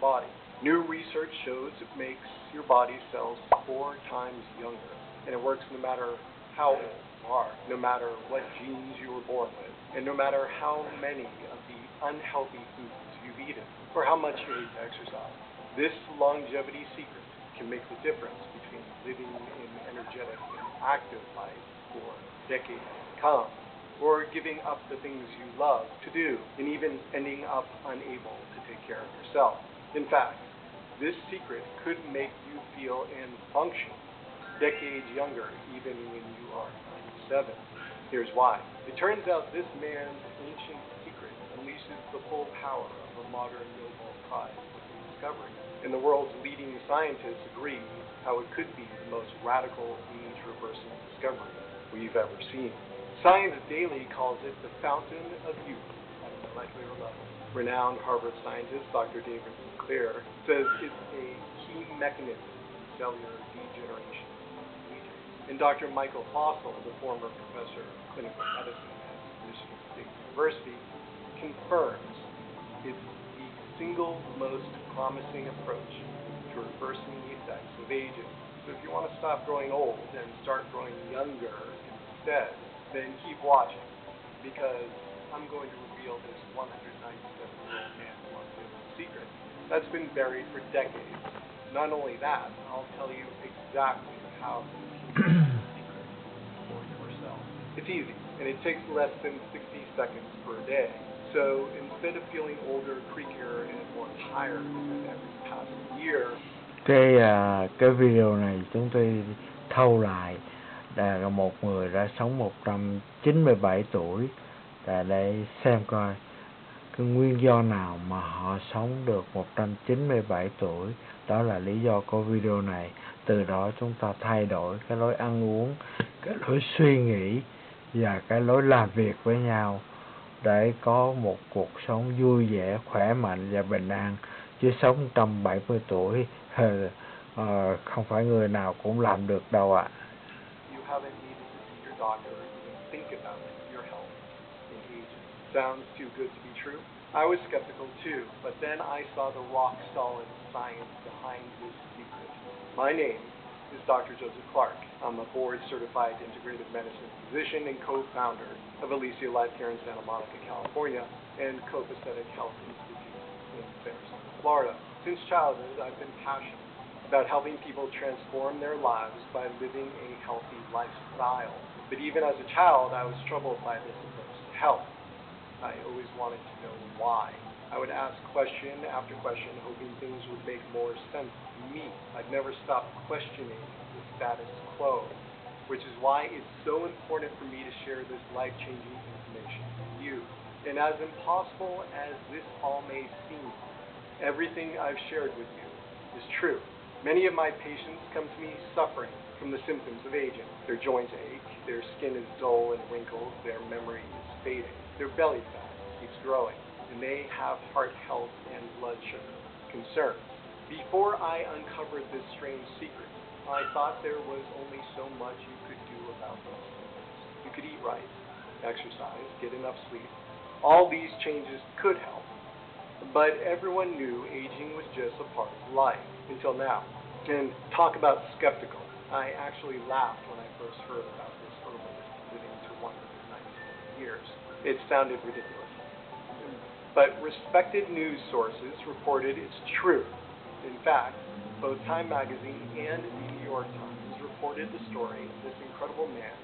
body. New research shows it makes your body cells 4 times younger, and it works no matter how old you are, no matter what genes you were born with, and no matter how many of the unhealthy foods you've eaten, or how much you need to exercise. This longevity secret can make the difference between living an energetic and active life for decades to come, or giving up the things you love to do, and even ending up unable to take care of yourself. In fact, this secret could make you feel and function decades younger even when you are 97. Here's why. It turns out this man's ancient secret unleashes the full power of a modern Nobel Prize discovery. And the world's leading scientists agree how it could be the most radical age-reversing discovery we've ever seen. Science Daily calls it the fountain of youth at a molecular level. Renowned Harvard scientist Dr. David Clarke says it's a key mechanism in cellular degeneration. And Dr. Michael Fossel, the former professor of clinical medicine at Michigan State University, confirms it's the single most promising approach to reversing the effects of aging. So if you want to stop growing old and start growing younger instead, then keep watching, because I'm going to reveal this 197-year-old man's longevity secret that's been buried for decades. Not only that, I'll tell you exactly how to keep the secret for yourself. It's easy, and it takes less than 60 seconds per day. So instead of feeling older, creakier, and more tired with every passing year, cái video này chúng tôi thâu lại là một người đã sống 197 tuổi để xem coi cái nguyên do nào mà họ sống được 197 tuổi. Đó là lý do của video này. Từ đó chúng ta thay đổi cái lối ăn uống, cái lối suy nghĩ và cái lối làm việc với nhau để có một cuộc sống vui vẻ, khỏe mạnh và bình an. Chứ sống 170 tuổi không phải người nào cũng làm được đâu ạ. Sounds too good to be true. I was skeptical too, but then I saw the rock-solid science behind this secret. My name is Dr. Joseph Clarke. I'm a board-certified integrative medicine physician and co-founder of Alicia Life Care in Santa Monica, California, and Copacetic Health Institute in Sarasota, Florida. Since childhood, I've been passionate about helping people transform their lives by living a healthy lifestyle. But even as a child, I was troubled by this approach to health. I always wanted to know why. I would ask question after question, hoping things would make more sense to me. I'd never stop questioning the status quo, which is why it's so important for me to share this life-changing information with you. And as impossible as this all may seem, everything I've shared with you is true. Many of my patients come to me suffering from the symptoms of aging. Their joints ache, their skin is dull and wrinkled, their memory is fading, their belly fat keeps growing, and they have heart health and blood sugar concerns. Before I uncovered this strange secret, I thought there was only so much you could do about these things. You could eat right, exercise, get enough sleep. All these changes could help. But everyone knew aging was just a part of life, until now. And talk about skeptical. I actually laughed when I first heard about this herbalist living to 197 years. It sounded ridiculous. But respected news sources reported it's true. In fact, both Time magazine and the New York Times reported the story of this incredible man's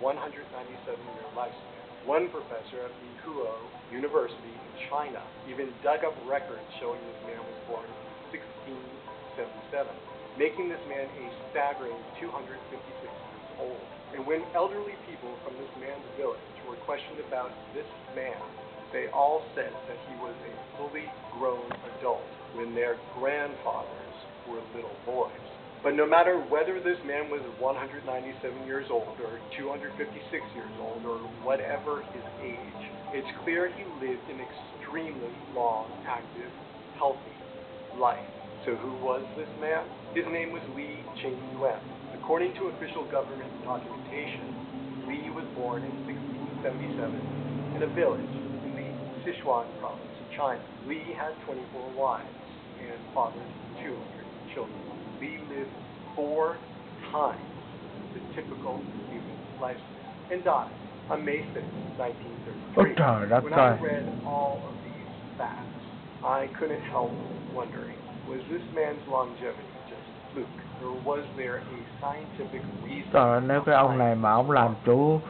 197-year lifespan. One professor at Tsinghua University in China even dug up records showing this man was born in 1677, making this man a staggering 256 years old. And when elderly people from this man's village were questioned about this man, they all said that he was a fully grown adult when their grandfathers were little boys. But no matter whether this man was 197 years old or 256 years old or whatever his age, it's clear he lived an extremely long, active, healthy life. So who was this man? His name was Li Qingyuan. According to official government documentation, Li was born in 1677 in a village in the Sichuan province of China. Li had 24 wives. and fathers of 200 children. Lee lived 4 times the typical human lifespan and died on May 6, 1933. When I read all of these facts, I couldn't help wondering, was this man's longevity just fluke, or was there a scientific reason? Trời, nếu cái ông này mà ông làm chủ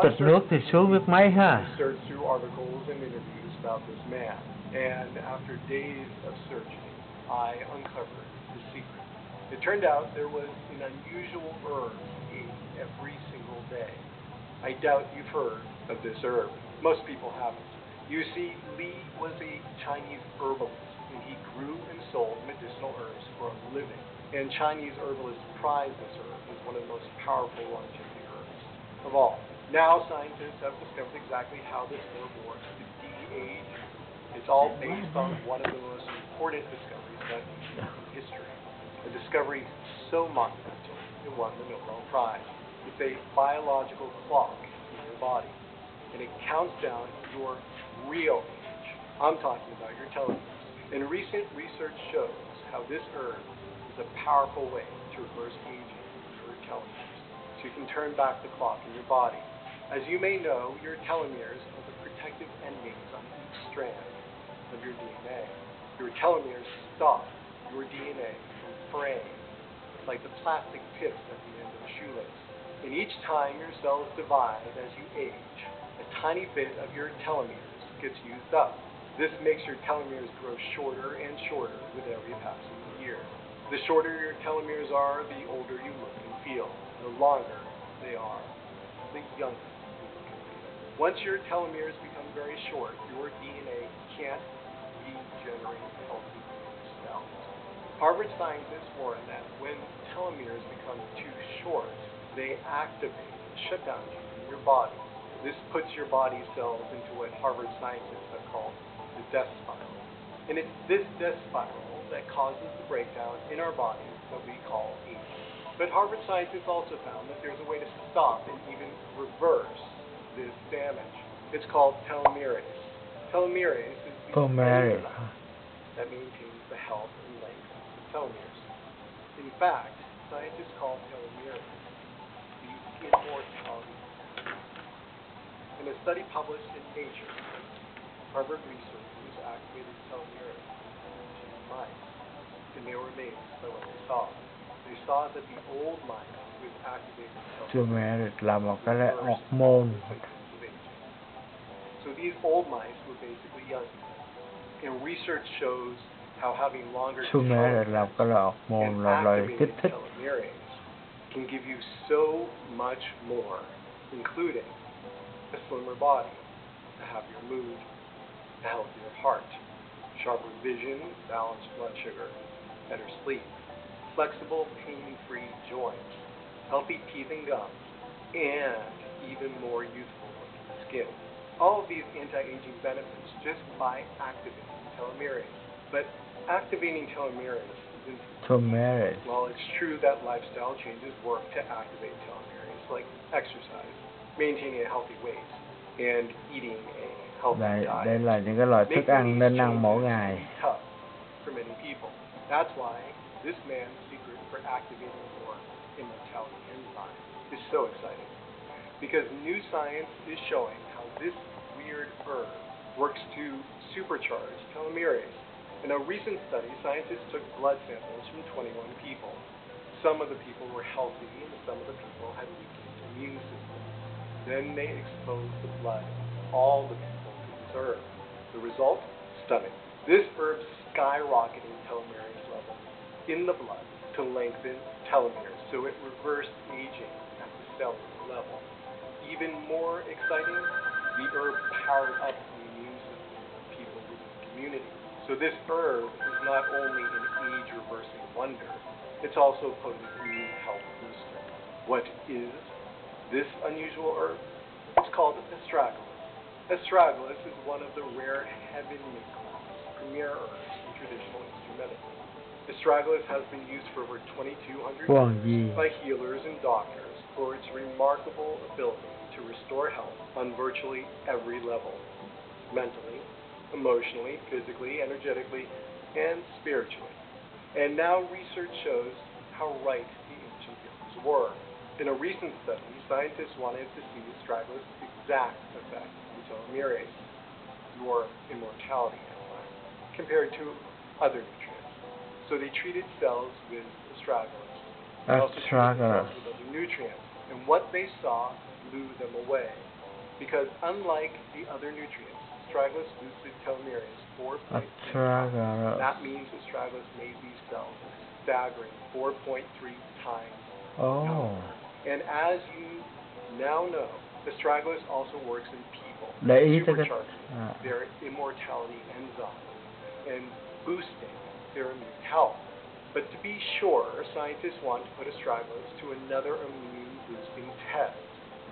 tịch nước thì sướng biết mấy ha. Searched through articles and interviews about this man, and after days of searching, I uncovered the secret. It turned out there was an unusual herb he ate every single day. I doubt you've heard of this herb. Most people haven't. You see, Lee was a Chinese herbalist, and he grew and sold medicinal herbs for a living. And Chinese herbalists prize this herb as one of the most powerful longevity herbs of all. Now scientists have discovered exactly how this herb works to de-age. It's all based on one of the most important discoveries that in history. A discovery so monumental it won the Nobel Prize. It's a biological clock in your body, and it counts down your real age. I'm talking about your telomeres. And recent research shows how this herb is a powerful way to reverse aging your telomeres, so you can turn back the clock in your body. As you may know, your telomeres are the protective endings on each strand of your DNA. Your telomeres stop your DNA from fraying. It's like the plastic tips at the end of a shoelace. And each time your cells divide as you age, a tiny bit of your telomeres gets used up. This makes your telomeres grow shorter and shorter with every passing year. The shorter your telomeres are, the older you look and feel. The longer they are, the younger you look and feel. Once your telomeres become very short, your DNA can't regenerate healthy cells. Harvard scientists warn that when telomeres become too short, they activate a shutdown gene in your body. This puts your body cells into what Harvard scientists have called the death spiral. And it's this death spiral that causes the breakdown in our bodies that we call aging. But Harvard scientists also found that there's a way to stop and even reverse this damage. It's called telomerase. Telomerase is the enzyme that maintains the health and length of telomeres. In fact, scientists call telomerase the immortality. In a study published in Nature, Harvard researchers activated telomerase in mice, and they were amazed by what they saw. They saw that the old mice with activated telomerase là một cái hormone. So these old mice were basically young. And research shows how having longer telomerase là cái hormone là loại kích thích. Telomerase can give you so much more, including a slimmer body, a happier mood, a healthier heart, sharper vision, balanced blood sugar, better sleep, flexible, pain-free joints, healthy teeth and gums, and even more youthful looking skin. All of these anti-aging benefits just by activating telomerase. But activating telomerase isn't Telomerase. While it's true that lifestyle changes work to activate telomerase, like exercise, maintaining a healthy weight, and eating a healthy diet. Đây là những cái loại thức ăn nên ăn mỗi ngày. Tough for many people. That's why this man's secret for activating your immortality enzyme is so exciting. Because new science is showing how this weird herb works to supercharge telomerase. In a recent study, scientists took blood samples from 21 people. Some of the people were healthy and some of the people had weakened immune systems. Then they exposed the blood of all the people to this herb. The result? Stunning. This herb skyrocketed telomerase levels in the blood to lengthen telomeres, so it reversed aging at the cellular level. Even more exciting, the herb powered up the immune system of people with weak immunity. So this herb is not only an age-reversing wonder, it's also a potent immune health booster. What is this unusual herb? It's called astragalus. Astragalus is one of the rare heavenly class premier herbs in traditional Eastern medicine. Astragalus has been used for over 2,200 years by healers and doctors for its remarkable ability to restore health on virtually every level. Mentally, emotionally, physically, energetically, and spiritually. And now research shows how right the ancient healers were. In a recent study, scientists wanted to see astragalus' exact effect on telomerase, your immortality enzyme, compared to other nutrients. So they treated cells with astragalus. They also treated cells with other nutrients. And what they saw blew them away. Because unlike the other nutrients, astragalus boosted telomerase 4.3 times. That means astragalus made these cells a staggering 4.3 times younger. And as you now know, astragalus also works in people, supercharging their immortality enzyme and boosting their immune health. But to be sure, scientists want to put astragalus to another immune-boosting test.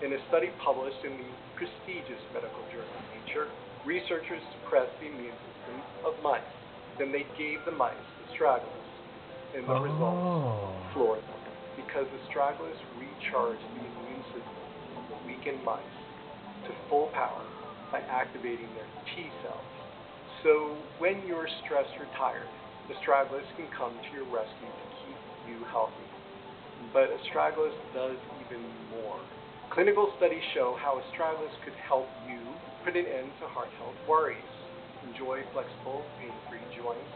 In a study published in the prestigious medical journal Nature, researchers suppressed the immune system of mice. Then they gave the mice astragalus, and the results floored them, because astragalus recharged the immune system of the weakened mice to full power by activating their T cells. So when you're stressed or tired, astragalus can come to your rescue to keep you healthy. But astragalus does even more. Clinical studies show how astragalus could help you put an end to heart health worries, enjoy flexible, pain-free joints,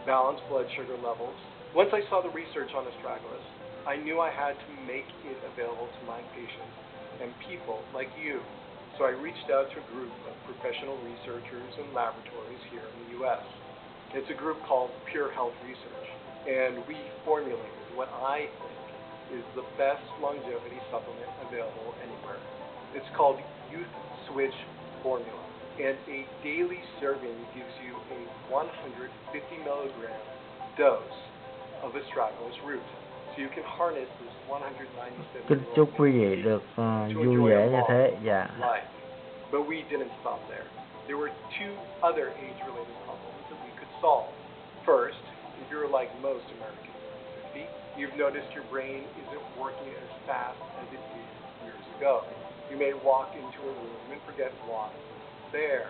balance blood sugar levels. Once I saw the research on astragalus, I knew I had to make it available to my patients and people like you. So I reached out to a group of professional researchers and laboratories here in the U.S. It's a group called Pure Health Research, and we formulated what I think is the best longevity supplement available anywhere. It's called Youth Switch Formula, and a daily serving gives you a 150 milligram dose of astragalus root. So you can harness this 197 chúc quý vị được vui vẻ như thế. Life. But we didn't stop there. There were two other age-related problems that we could solve. First, if you're like most Americans over 50, you've noticed your brain isn't working as fast as it did years ago. You may walk into a room and forget why you're there.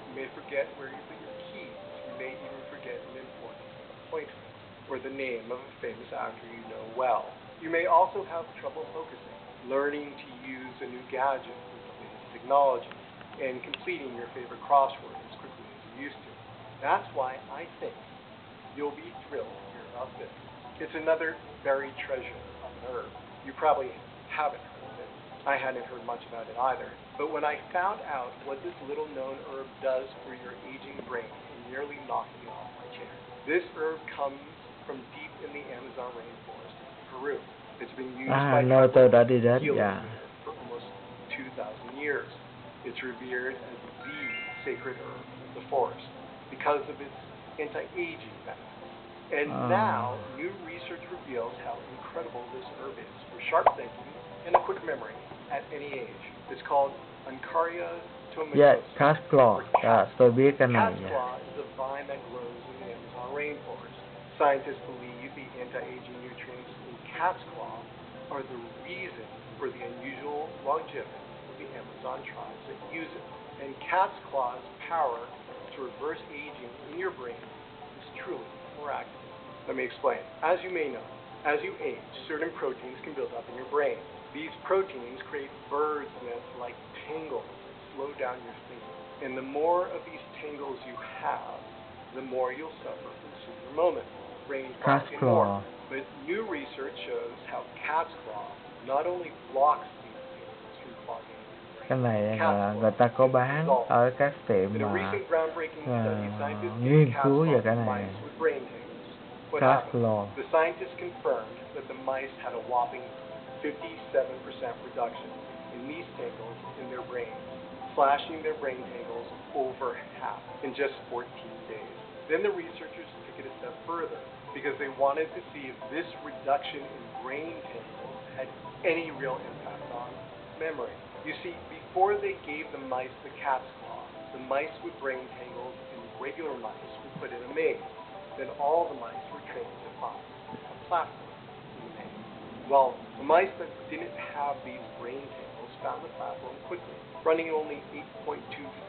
You may forget where you put your keys. You may even forget an important appointment or the name of a famous actor you know well. You may also have trouble focusing, learning to use a new gadget with the latest technology, and completing your favorite crossword as quickly as you used to. That's why I think you'll be thrilled to hear about this. It's another buried treasure of an herb. You probably haven't heard of it. I hadn't heard much about it either. But when I found out what this little-known herb does for your aging brain, it nearly knocked me off my chair. This herb comes from deep in the Amazon rainforest in Peru. It's been used by healers for almost 2,000 years. It's revered as the sacred herb of the forest because of its anti-aging benefits. And now, new research reveals how incredible this herb is for sharp thinking and a quick memory at any age. It's called Uncaria tomatosa. Cat's claw. Tôi biết cái này. Cat's claw is a vine that grows in the Amazon rainforest. Scientists believe the anti-aging nutrients in cat's claw are the reason for the unusual longevity of the Amazon tribes that use it. And cat's claw's power to reverse aging in your brain is truly miraculous. Let me explain. As you may know, as you age, certain proteins can build up in your brain. These proteins create bird's nest-like tangles that slow down your thinking. And the more of these tangles you have, the more you'll suffer from senior moments, brain fog, and more. But new research shows how cat's claw not only blocks these tangles from clogging your brain. Cái này là người ta có bán ở các tiệm mà nghiên cứu về cái này. Cat's claw. The scientists confirmed that the mice had a whopping 57% reduction in these tangles in their brains, slashing their brain tangles over half in just 14 days. Then the researchers took it a step further because they wanted to see if this reduction in brain tangles had any real impact on memory. You see, before they gave the mice the cat's claw, the mice with brain tangles and regular mice were put in a maze. Then all the mice were trained to find a platform in the maze. Well, the mice that didn't have these brain tangles found the platform quickly, running only 8.2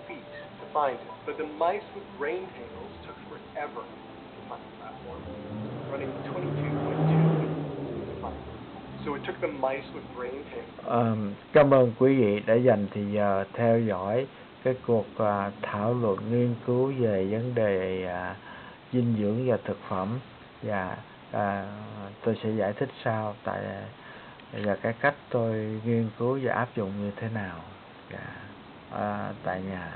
feet to find it. But the mice with brain tangles took forever to running 22.2 mice. So it took the mice with brain pain. Cảm ơn quý vị đã dành thời giờ theo dõi cái cuộc thảo luận nghiên cứu về vấn đề dinh dưỡng và thực phẩm, và tôi sẽ giải thích sau và cái cách tôi nghiên cứu và áp dụng như thế nào tại nhà.